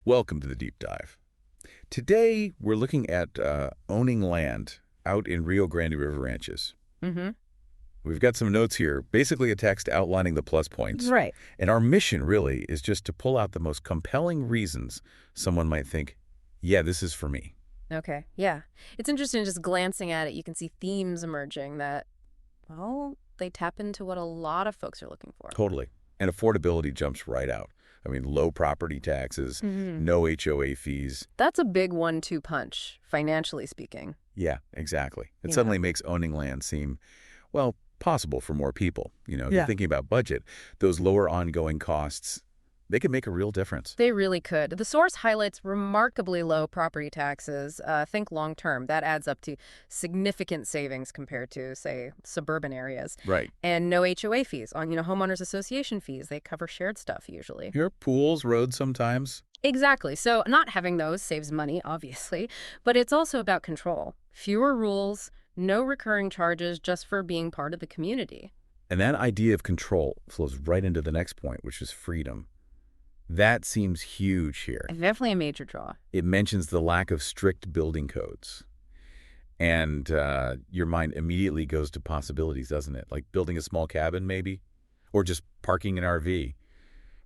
Welcome to the deep dive. Today, we're looking at owning land out in Rio Grande River Ranches. Mm-hmm. We've got some notes here, basically a text outlining the plus points. Right. And our mission, really, is just to pull out the most compelling reasons someone might think, yeah, this is for me. Okay. Yeah. It's interesting just glancing at it. You can see themes emerging that, well, they tap into what a lot of folks are looking for. Totally. And affordability jumps right out. I mean, low property taxes, Mm-hmm. no HOA fees. That's a big 1-2 punch, financially speaking. Yeah, exactly. It Yeah. suddenly makes owning land seem, well, possible for more people. If you're Yeah. thinking about budget, those lower ongoing costs, they can make a real difference. They really could. The source highlights remarkably low property taxes. Think long term. That adds up to significant savings compared to, say, suburban areas. Right. And no HOA fees on, homeowners association fees. They cover shared stuff usually. Here, pools, roads sometimes. Exactly. So not having those saves money, obviously, but it's also about control. Fewer rules, no recurring charges just for being part of the community. And that idea of control flows right into the next point, which is freedom. That seems huge here. Definitely a major draw. It mentions the lack of strict building codes. And your mind immediately goes to possibilities, doesn't it? Like building a small cabin, maybe? Or just parking an RV.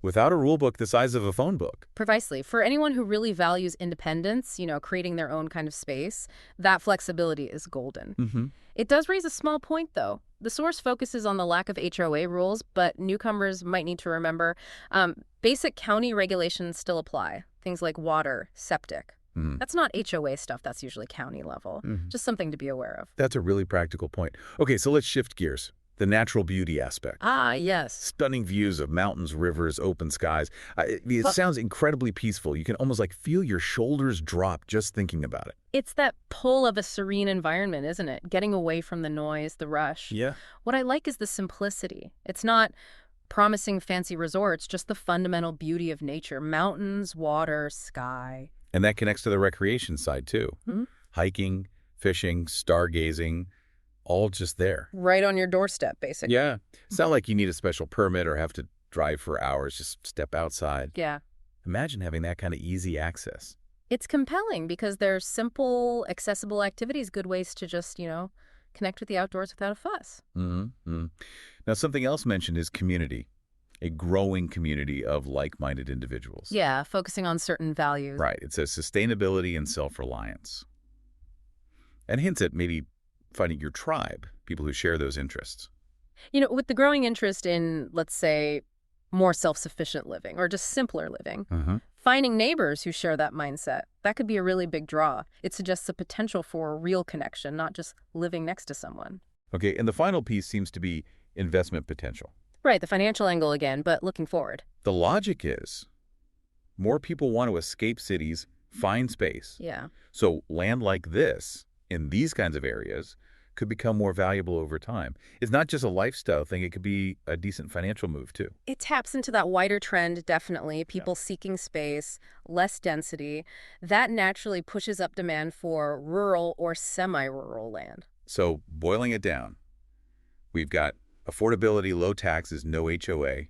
Without a rule book the size of a phone book. Precisely. For anyone who really values independence, creating their own kind of space, that flexibility is golden. Mm-hmm. It does raise a small point, though. The source focuses on the lack of HOA rules, but newcomers might need to remember basic county regulations still apply. Things like water, septic. Mm-hmm. That's not HOA stuff. That's usually county level. Mm-hmm. Just something to be aware of. That's a really practical point. Okay, so let's shift gears. The natural beauty aspect. Ah, yes. Stunning views of mountains, rivers, open skies. It sounds incredibly peaceful. You can almost feel your shoulders drop just thinking about it. It's that pull of a serene environment, isn't it? Getting away from the noise, the rush. Yeah. What I like is the simplicity. It's not promising fancy resorts, just the fundamental beauty of nature. Mountains, water, sky. And that connects to the recreation side, too. Hmm? Hiking, fishing, stargazing, all just there. Right on your doorstep, basically. Yeah. It's not like you need a special permit or have to drive for hours. Just step outside. Yeah. Imagine having that kind of easy access. It's compelling because they're simple, accessible activities, good ways to just, connect with the outdoors without a fuss. Mm-hmm. Now, something else mentioned is community, a growing community of like-minded individuals. Yeah, focusing on certain values. Right. It says sustainability and self-reliance. And hints at maybe finding your tribe, people who share those interests. With the growing interest in, let's say, more self-sufficient living or just simpler living, finding neighbors who share that mindset, that could be a really big draw. It suggests the potential for a real connection, not just living next to someone. Okay, and the final piece seems to be investment potential. Right, the financial angle again, but looking forward. The logic is more people want to escape cities, find space. Yeah. So land like this, in these kinds of areas, could become more valuable over time. It's not just a lifestyle thing. It could be a decent financial move, too. It taps into that wider trend, definitely. People seeking space, less density. That naturally pushes up demand for rural or semi-rural land. So boiling it down, we've got affordability, low taxes, no HOA,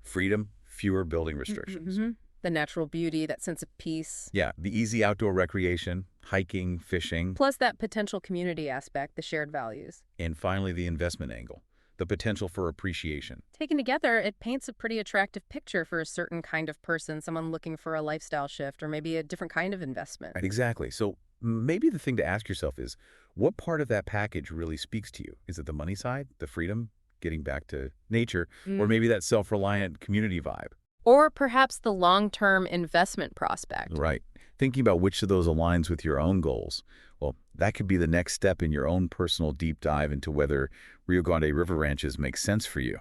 freedom, fewer building restrictions. Mm-hmm. The natural beauty, that sense of peace. Yeah, the easy outdoor recreation, hiking, fishing. Plus that potential community aspect, the shared values. And finally, the investment angle, the potential for appreciation. Taken together, it paints a pretty attractive picture for a certain kind of person, someone looking for a lifestyle shift or maybe a different kind of investment. Right, exactly. So maybe the thing to ask yourself is, what part of that package really speaks to you? Is it the money side, the freedom, getting back to nature, or maybe that self-reliant community vibe? Or perhaps the long-term investment prospect. Right. Thinking about which of those aligns with your own goals. Well, that could be the next step in your own personal deep dive into whether Rio Grande River Ranches make sense for you.